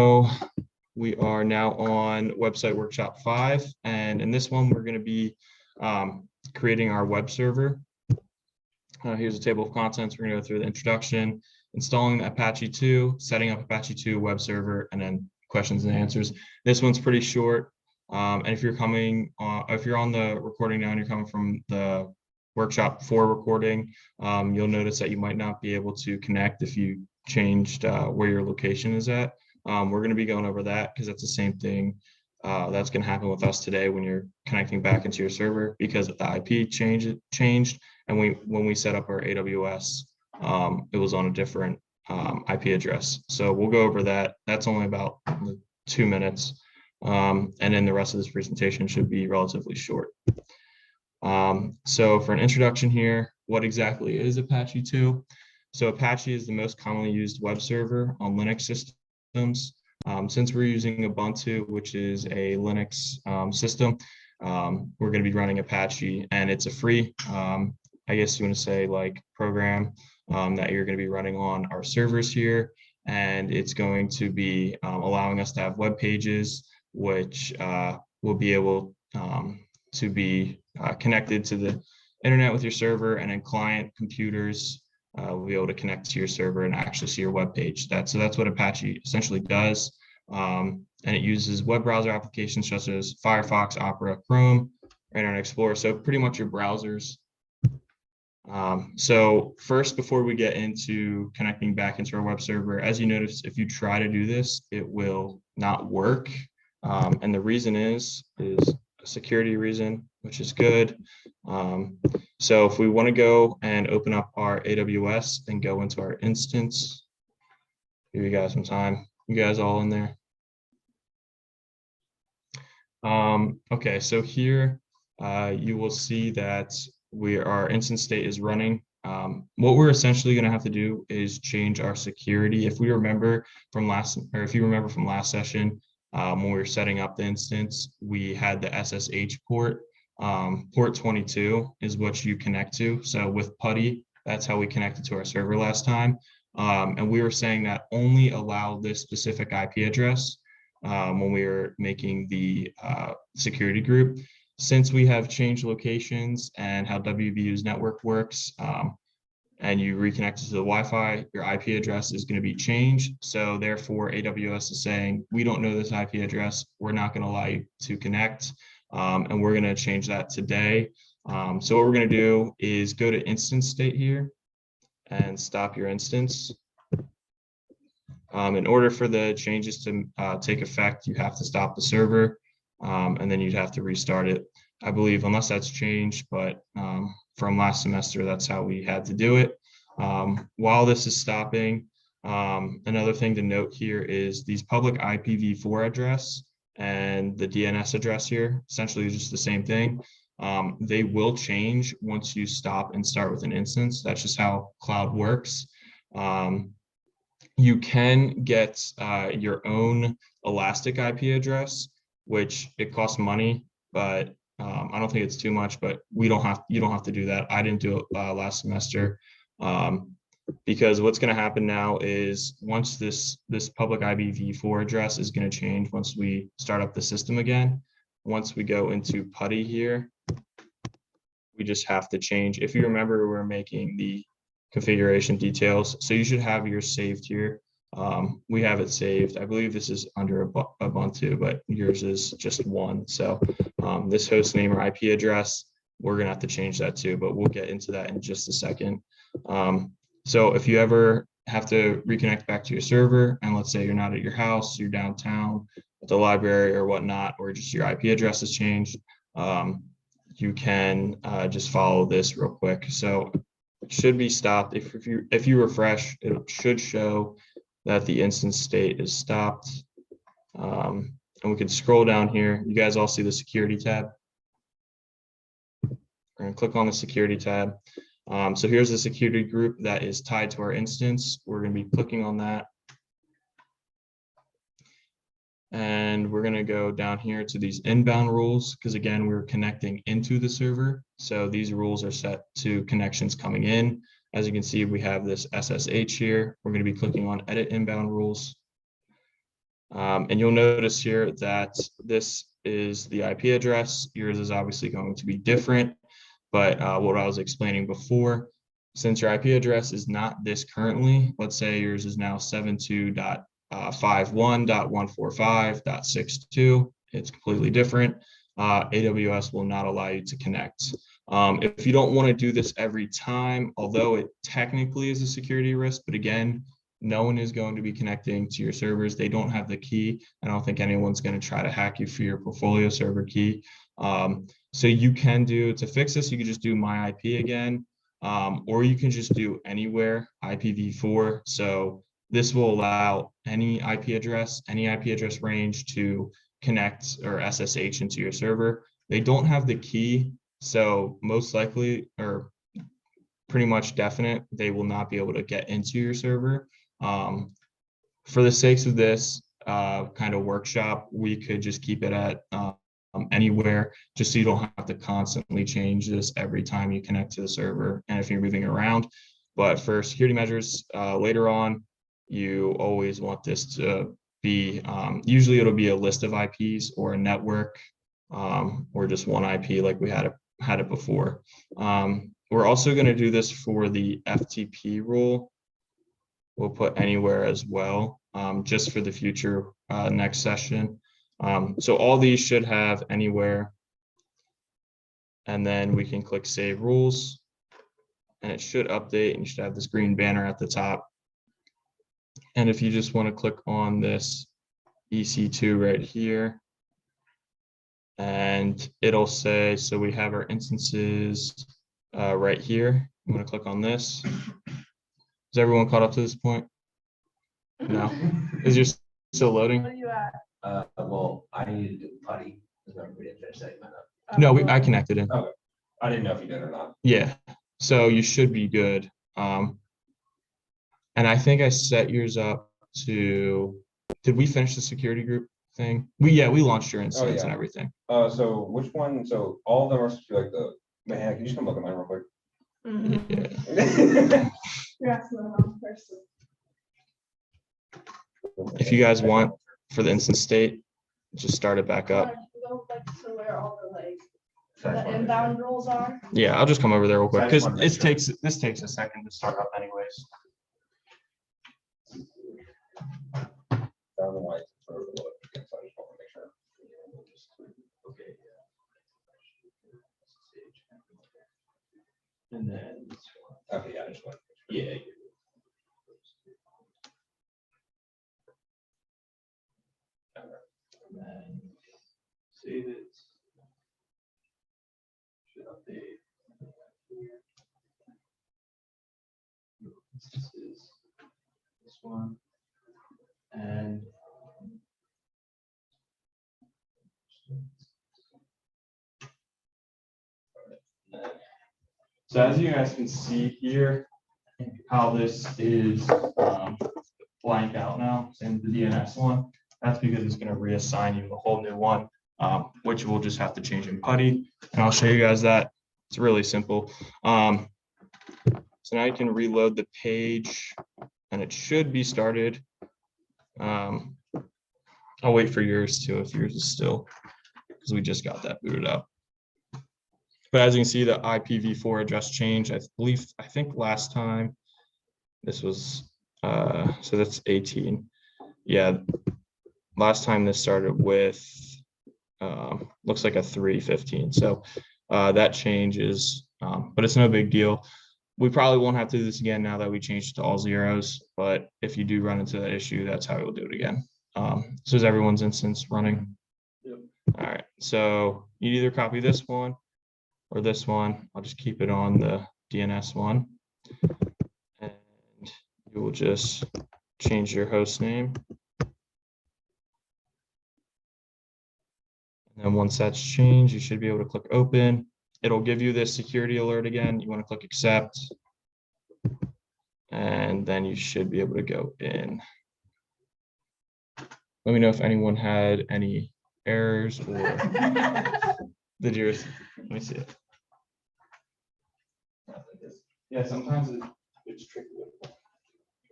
So we are now on website workshop 5, and in this one we're going to be creating our web server. Here's a table of contents. We're going to go through the introduction, installing the Apache 2, setting up Apache 2 web server, and then questions and answers. This one's pretty short, and if you're on the recording now and you're coming from the workshop 4 recording, you'll notice that you might not be able to connect if you changed where your location is at. We're going to be going over that because that's the same thing that's going to happen with us today when you're connecting back into your server, because the IP changed, and when we set up our AWS, it was on a different IP address. So we'll go over that. That's only about 2 minutes, and then the rest of this presentation should be relatively short. So for an introduction here, what exactly is Apache 2? So Apache is the most commonly used web server on Linux systems. Since we're using Ubuntu, which is a Linux system, we're going to be running Apache, and it's a free, I guess you want to say, like, program that you're going to be running on our servers here, and it's going to be allowing us to have web pages, which will be able to be connected to the internet with your server, and then client computers will be able to connect to your server and actually see your web page. So that's what Apache essentially does. And it uses web browser applications such as Firefox, Opera, Chrome, Internet Explorer. So pretty much your browsers. So first, before we get into connecting back into our web server, as you notice, if you try to do this, it will not work. And the reason is a security reason, which is good. So if we want to go and open up our AWS and go into our instance, give you guys some time. You guys all in there? Okay, so here you will see that our instance state is running. What we're essentially going to have to do is change our security. If you remember from last session, when we were setting up the instance, we had the SSH port. Port 22 is what you connect to. So with PuTTY, that's how we connected to our server last time. And we were saying that only allow this specific IP address when we were making the security group. Since we have changed locations and how WVU's network works, and you reconnect to the Wi-Fi, your IP address is going to be changed. So therefore, AWS is saying, we don't know this IP address. We're not going to allow you to connect. And we're going to change that today. So what we're going to do is go to instance state here and stop your instance. In order for the changes to take effect, you have to stop the server, and then you'd have to restart it, I believe, unless that's changed. But from last semester, that's how we had to do it. While this is stopping, another thing to note here is these public IPv4 address and the DNS address here, essentially just the same thing. They will change once you stop and start with an instance. That's just how cloud works. You can get your own elastic IP address, which it costs money, but I don't think it's too much. But you don't have to do that. I didn't do it last semester. Because what's going to happen now is once this public IPv4 address is going to change once we start up the system again. Once we go into PuTTY here, we just have to change. If you remember, we're making the configuration details, so you should have yours saved here. We have it saved. I believe this is under Ubuntu, but yours is just one. So this host name or IP address, we're going to have to change that too, but we'll get into that in just a second. So if you ever have to reconnect back to your server, and let's say you're not at your house, you're downtown at the library or whatnot, or just your IP address has changed, you can just follow this real quick. So it should be stopped. If you refresh, it should show that the instance state is stopped. And we can scroll down here. You guys all see the security tab. We're going to click on the security tab. So here's the security group that is tied to our instance. We're going to be clicking on that. And we're going to go down here to these inbound rules, because again, we're connecting into the server. So these rules are set to connections coming in. As you can see, we have this SSH here. We're going to be clicking on edit inbound rules. And you'll notice here that this is the IP address. Yours is obviously going to be different, but what I was explaining before, since your IP address is not this currently, let's say yours is now 72.51.145.62, it's completely different. AWS will not allow you to connect. If you don't want to do this every time, although it technically is a security risk, but again, no one is going to be connecting to your servers. They don't have the key. I don't think anyone's going to try to hack you for your portfolio server key. So you can do, to fix this, you can just do my IP again, or you can just do anywhere IPv4. So this will allow any IP address range to connect or SSH into your server. They don't have the key, so most likely, or pretty much definite, they will not be able to get into your server. For the sakes of this kind of workshop, we could just keep it at anywhere, just so you don't have to constantly change this every time you connect to the server and if you're moving around. But for security measures later on, you always want this to be, usually it'll be a list of IPs or a network, or just one IP like we had it before. We're also going to do this for the FTP rule. We'll put anywhere as well, just for the future next session. So all these should have anywhere, and then we can click Save Rules, and it should update, and you should have this green banner at the top. And if you just want to click on this EC2 right here, and it'll say, so we have our instances right here. I'm going to click on this. Is everyone caught up to this point? No? Is yours still loading? What are you at? Well, I needed to do putty. We didn't finish setting that up. No, I connected in. Okay. I didn't know if you did or not. Yeah, so you should be good. And I think I set yours up to, did we finish the security group thing? We launched your instance and everything. So which one? So all of them are like the man. Can you just come look at mine real quick? Yeah. You're asking the wrong person. If you guys want, for the instance state, just start it back up. Go like to where all the inbound rules are. Yeah, I'll just come over there real quick because this takes a second to start up anyways. And then Okay, yeah, I just want. yeah. And then save it. Should update. This is this one. And so as you guys can see here, how this is blank out now in the DNS one. That's because it's going to reassign you a whole new one, which we'll just have to change in PuTTY. And I'll show you guys that. It's really simple. So now you can reload the page and it should be started. I'll wait for yours too, if yours is still, because we just got that booted up. But as you can see, the IPv4 address change, I think last time this was, so that's 18. Yeah, last time this started with, looks like a 315. So that changes, but it's no big deal. We probably won't have to do this again now that we changed to all zeros, but if you do run into that issue, that's how we'll do it again. So is everyone's instance running? Yep. All right, so you either copy this one or this one. I'll just keep it on the DNS one. And you will just change your host name. And then once that's changed, you should be able to click open. It'll give you this security alert again. You want to click accept. And then you should be able to go in. Let me know if anyone had any errors or did yours, let me see it. Yeah, sometimes it's tricky.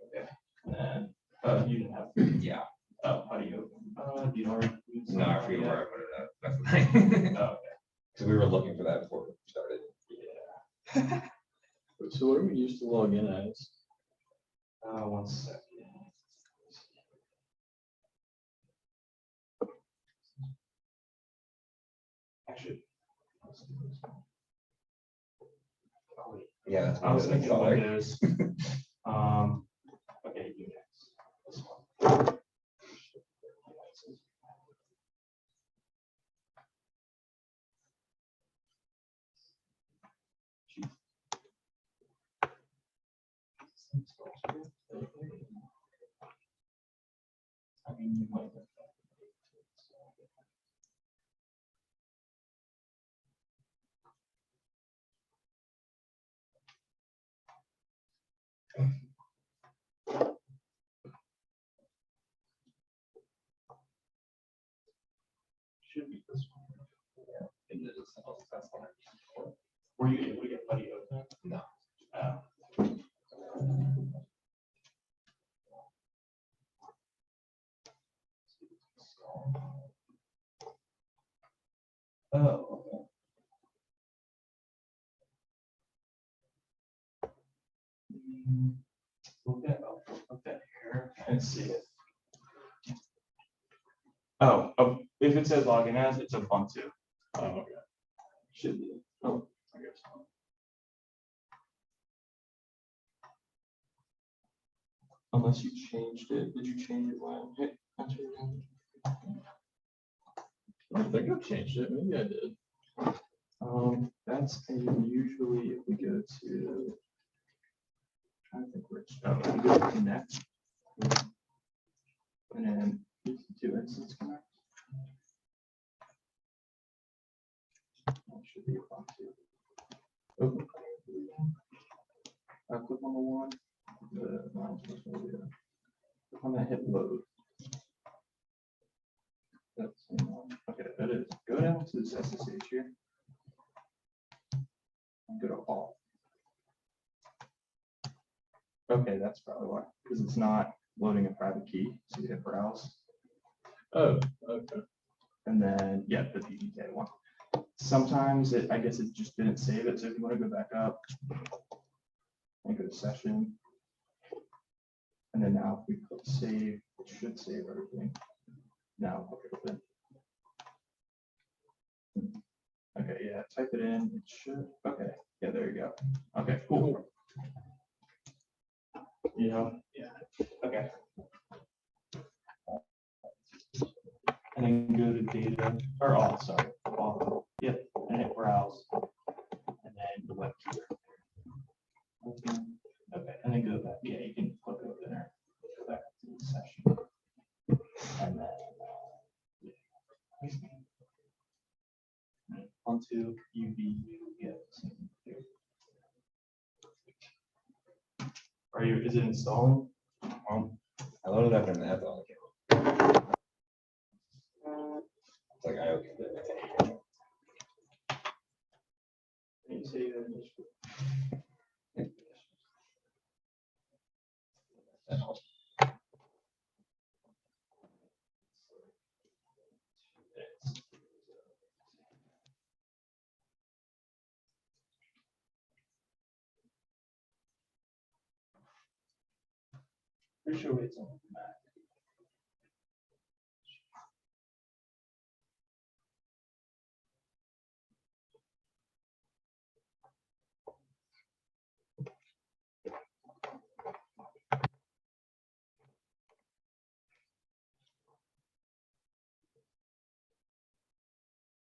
Okay. And you didn't have, yeah. Oh, how do you? Do you know where? No, I forget where I put it at. That's the thing. Oh, Because we were looking for that before we started. yeah. So what are we used to log in as? 1 second. Actually. Oh, wait. Yeah, that's I was what it is. thinking Sorry. Windows. Okay, Unix. This one. I mean, you might. Should be this one. And it is- that's what I- Were you able to get Buddy open? No. Oh, okay. Look at here and see it. Oh, if it says login as, it's Ubuntu. Oh, okay. Should be. Oh, I guess. Unless you changed it. Did you change it when? Hey, enter it in. I think I've changed it. Maybe I did. That's usually if we go to. I think we're. Oh, we go to connect. And then these two instance connect. That should be Ubuntu. Open. Click on the one. The on that hit load. That's the one. Okay, that is. Go down to this SSH here. And go to all. Okay, that's probably why, because it's not loading a private key. So you hit browse. Oh, okay. And then, yeah, the PDK one. Sometimes I guess it just didn't save it. So if you want to go back up and go to session. And then now if we click save, it should save everything. Now click open. Okay, yeah, type it in. It should. Okay, yeah, there you go. Okay, cool. Yeah. Okay. And then go to data, or all, sorry, all. Yep, and hit browse. And then the web key. Okay, and then go back. Yeah, you can click over there. Go back to the session. And then. Onto UV, yeah. Are you, is it installing? I loaded up in that though. It's like I opened it. Can you say that? That helps. Pretty sure it's on Mac.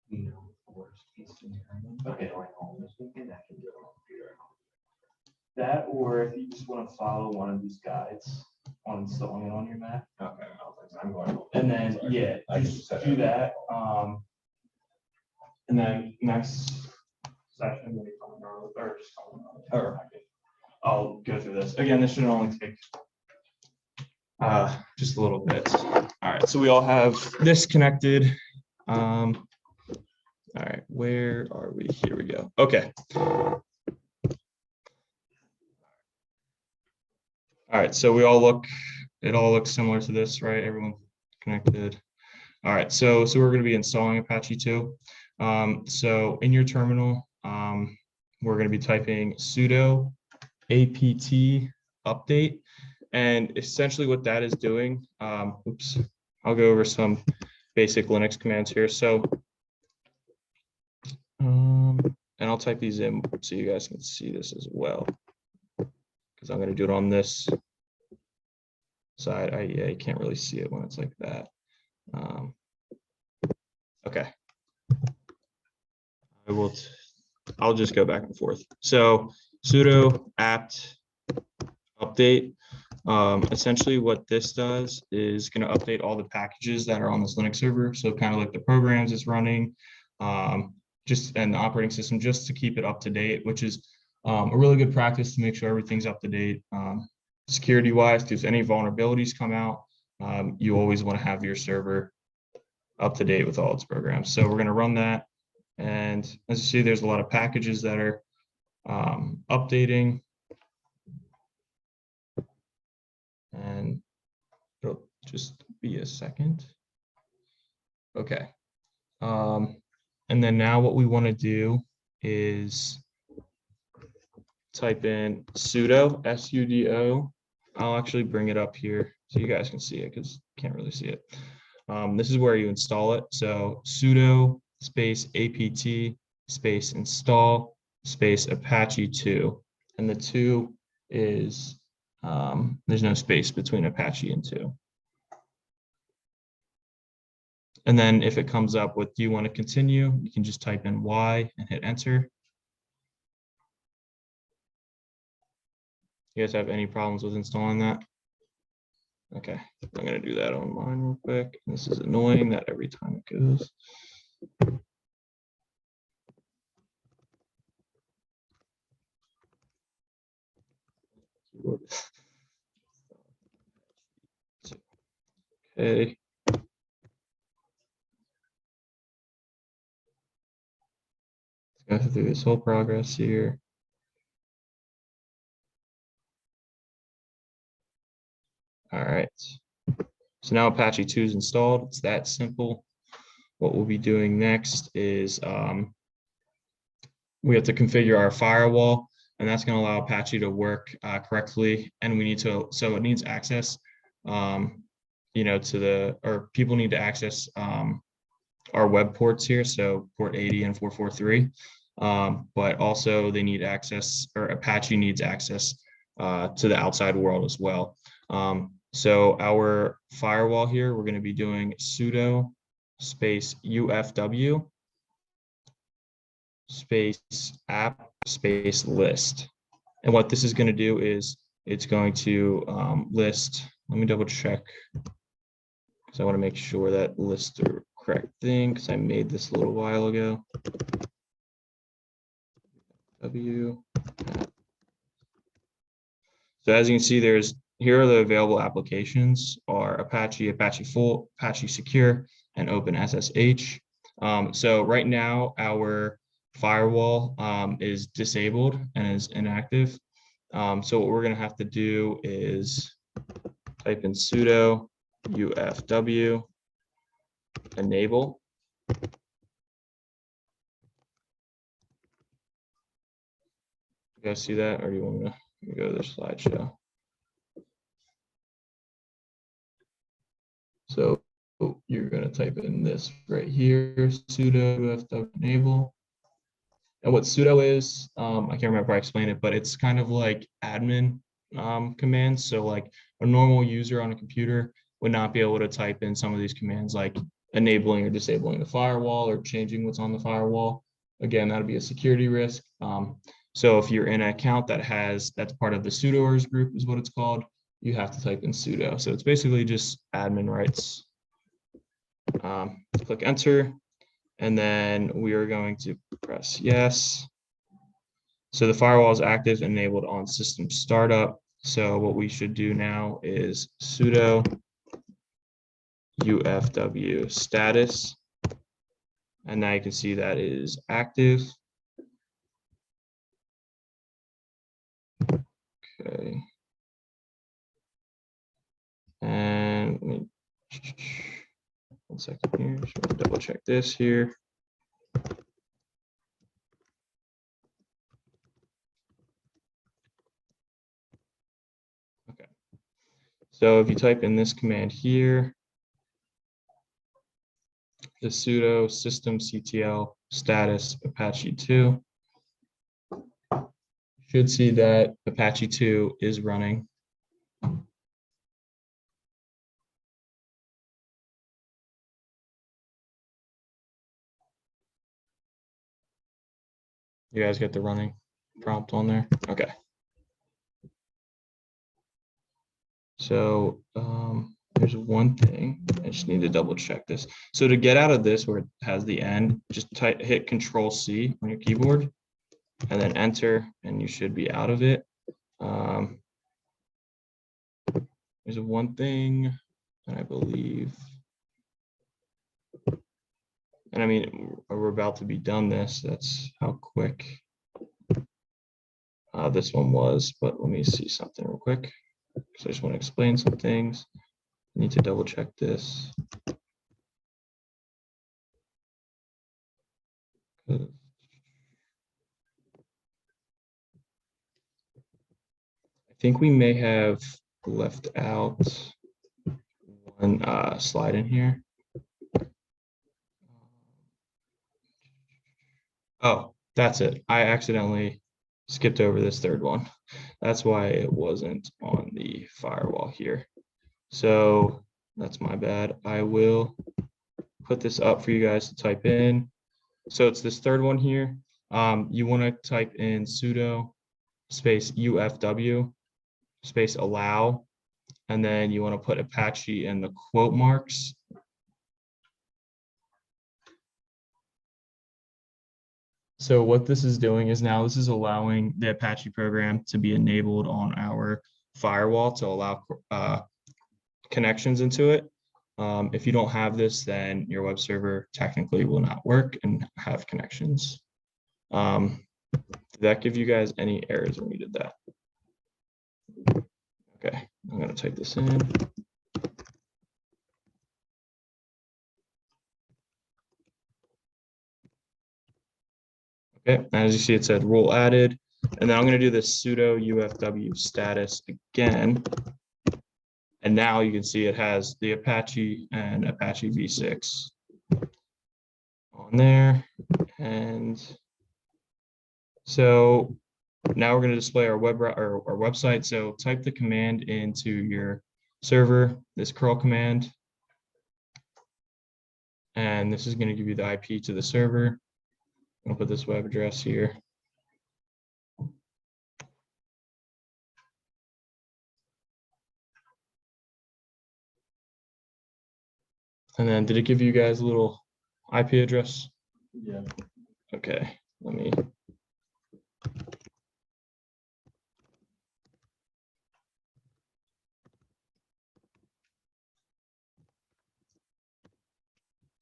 You know, worst case scenario. Okay. Going home this weekend, I can do it on the computer. That, or if you just want to follow one of these guides on installing it on your Mac. Okay, I'm going home. And then, Sorry. yeah, I just set do it that. up. And then next session, maybe or just Alright. I'll go through this. Again, this should only take just a little bit. All right, so we all have this connected. All right, where are we? Here we go. Okay. All right, so we all look, it all looks similar to this, right? Everyone connected. All right, so we're going to be installing Apache 2. So in your terminal, we're going to be typing sudo apt update, and essentially what that is doing. Oops, I'll go over some basic Linux commands here. So, and I'll type these in so you guys can see this as well, because I'm going to do it on this side. I can't really see it when it's like that. Okay. I'll just go back and forth. So sudo apt update. Essentially what this does is going to update all the packages that are on this Linux server. So kind of like the programs it's running, and the operating system, just to keep it up to date, which is a really good practice to make sure everything's up to date. Security wise, if any vulnerabilities come out, you always want to have your server up to date with all its programs. So we're going to run that. And as you see, there's a lot of packages that are updating. And it'll just be a second. Okay. And then now what we want to do is type in sudo, sudo. I'll actually bring it up here so you guys can see it, because you can't really see it. This is where you install it. So sudo space apt space install space Apache 2. And the 2 is, there's no space between Apache and 2. And then if it comes up with, do you want to continue? You can just type in Y and hit enter. You guys have any problems with installing that? Okay, I'm going to do that on mine real quick. This is annoying that every time it goes. Okay. Let's go through this whole progress here. All right. So now Apache 2 is installed. It's that simple. What we'll be doing next is we have to configure our firewall, and that's going to allow Apache to work correctly. And we need to, so it needs access, or people need to access our web ports here. So port 80 and 443. But also they need access, or Apache needs access to the outside world as well. So our firewall here, we're going to be doing sudo space ufw space app space list. And what this is going to do is it's going to list, let me double check, because I want to make sure that lists the correct thing, because I made this a little while ago. So as you can see, here are the available applications are Apache, Apache Full, Apache Secure, and OpenSSH. So right now our firewall is disabled and is inactive. So what we're going to have to do is type in sudo ufw enable. You guys see that, or do you want me to go to the slideshow? So you're going to type in this right here, sudo ufw enable. And what sudo is, I can't remember if I explained it, but it's kind of like admin commands. So like a normal user on a computer would not be able to type in some of these commands, like enabling or disabling the firewall or changing what's on the firewall. Again, that'll be a security risk. So if you're in an account that's part of the sudoers group is what it's called, you have to type in sudo. So it's basically just admin rights. Click enter, and then we are going to press yes. So the firewall is active and enabled on system startup. So what we should do now is sudo ufw status, and now you can see that it is active. Okay. And 1 second here. Just double check this here. Okay. So if you type in this command here, the sudo systemctl status Apache 2, should see that Apache 2 is running. You guys get the running prompt on there? Okay. So there's one thing, I just need to double check this. So to get out of this where it has the end, just hit Control-C on your keyboard and then enter, and you should be out of it. There's one thing that I believe, and I mean, we're about to be done this. That's how quick this one was, but let me see something real quick. So I just want to explain some things. I need to double check this. I think we may have left out one slide in here. Oh, that's it. I accidentally skipped over this third one. That's why it wasn't on the firewall here. So that's my bad. I will put this up for you guys to type in. So it's this third one here. You want to type in sudo space UFW space allow, and then you want to put Apache in the quote marks. So what this is doing is now this is allowing the Apache program to be enabled on our firewall to allow connections into it. If you don't have this, then your web server technically will not work and have connections. Did that give you guys any errors when you did that? Okay, I'm going to type this in. Okay, as you see, it said rule added, and then I'm going to do this sudo UFW status again. And now you can see it has the Apache and Apache v6 on there. And so now we're going to display our website. So type the command into your server, this curl command. And this is going to give you the IP to the server. I'll put this web address here. And then did it give you guys a little IP address? Yeah. Okay, let me.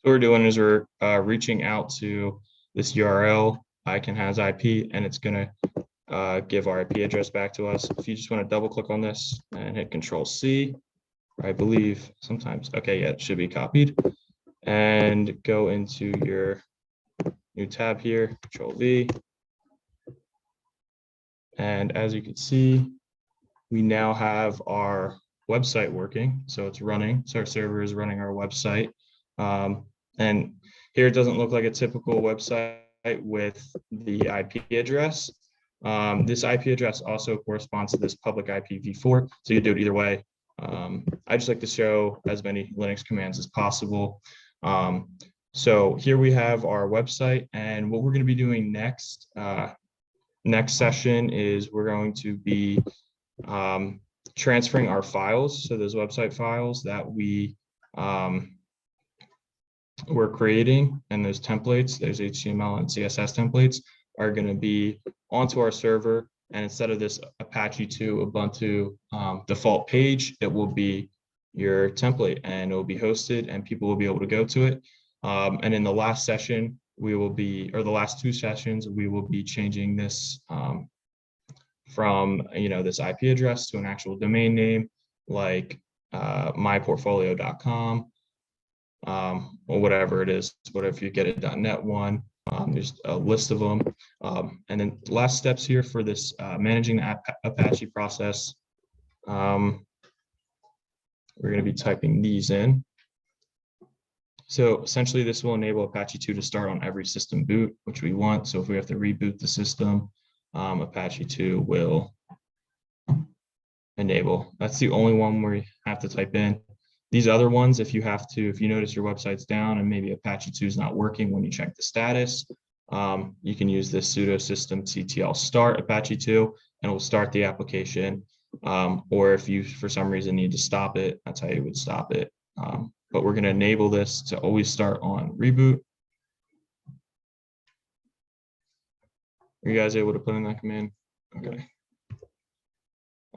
What we're doing is we're reaching out to this URL, icon has IP, and it's going to give our IP address back to us. If you just want to double click on this and hit Control-C, I believe sometimes, okay, yeah, it should be copied, and go into your new tab here, Control-V. And as you can see, we now have our website working. So it's running. So our server is running our website. And here it doesn't look like a typical website with the IP address. This IP address also corresponds to this public IPv4. So you do it either way. I just like to show as many Linux commands as possible. So here we have our website, and what we're going to be doing next session is we're going to be transferring our files. So those website files that we're creating, and those templates, those HTML and CSS templates, are going to be onto our server. And instead of this Apache 2 Ubuntu default page, it will be your template, and it will be hosted, and people will be able to go to it. And in the last session, we will be, or the last two sessions, we will be changing this from this IP address to an actual domain name like myportfolio.com. or whatever it is. What if you get a .NET one? There's a list of them. And then last steps here for this managing the Apache process. We're going to be typing these in. So essentially this will enable Apache 2 to start on every system boot, which we want. So if we have to reboot the system, Apache 2 will enable. That's the only one where you have to type in. These other ones, if you notice your website's down and maybe Apache 2 is not working when you check the status, you can use this sudo systemctl start Apache 2 and it will start the application. Or if you, for some reason, need to stop it, that's how you would stop it. But we're going to enable this to always start on reboot. Are you guys able to put in that command? Okay.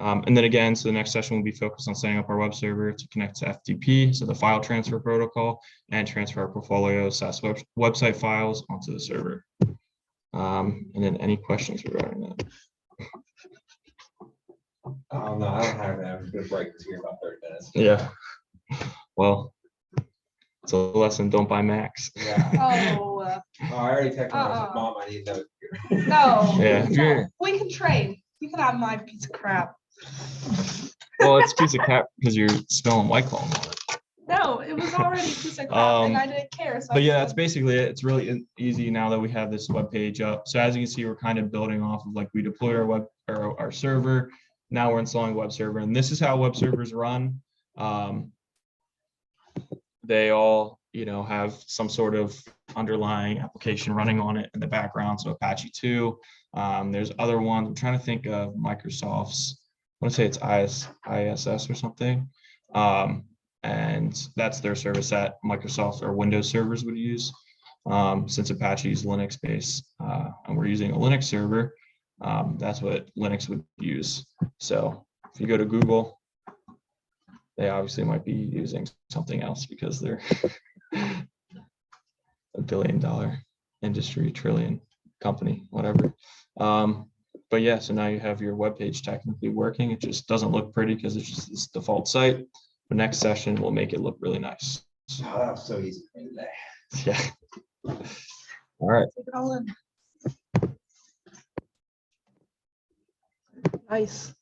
And then again, so the next session will be focused on setting up our web server to connect to FTP, so the file transfer protocol, and transfer our portfolio SaaS website files onto the server. And then any questions regarding that? Oh, no, I don't have that. I'm gonna break this here in about 30 minutes. Yeah. Well, it's a lesson. Don't buy Macs. Yeah. Oh, Oh, I already texted her. I said, Mom, I need those. no. Yeah. If you're, We can trade. You can have my piece of crap. well, it's a piece of crap because you're spelling White Claw on it. No, it was already a piece of crap and I didn't care. So But yeah, that's basically it. It's really easy now that we have this web page up. So as you can see, we're kind of building off of like we deployed our web or our server. Now we're installing web server, and this is how web servers run. They all, have some sort of underlying application running on it in the background. So Apache 2. There's other ones. I'm trying to think of Microsoft's. I want to say it's ISS or something. And that's their service that Microsoft or Windows servers would use. Since Apache is Linux based and we're using a Linux server, that's what Linux would use. So if you go to Google, they obviously might be using something else because they're $1 billion industry, trillion company, whatever. But yeah, so now you have your web page technically working. It just doesn't look pretty because it's just this default site. The next session will make it look really nice. Oh, that was so easy for me today. Yeah. All right. Take it all in. Nice.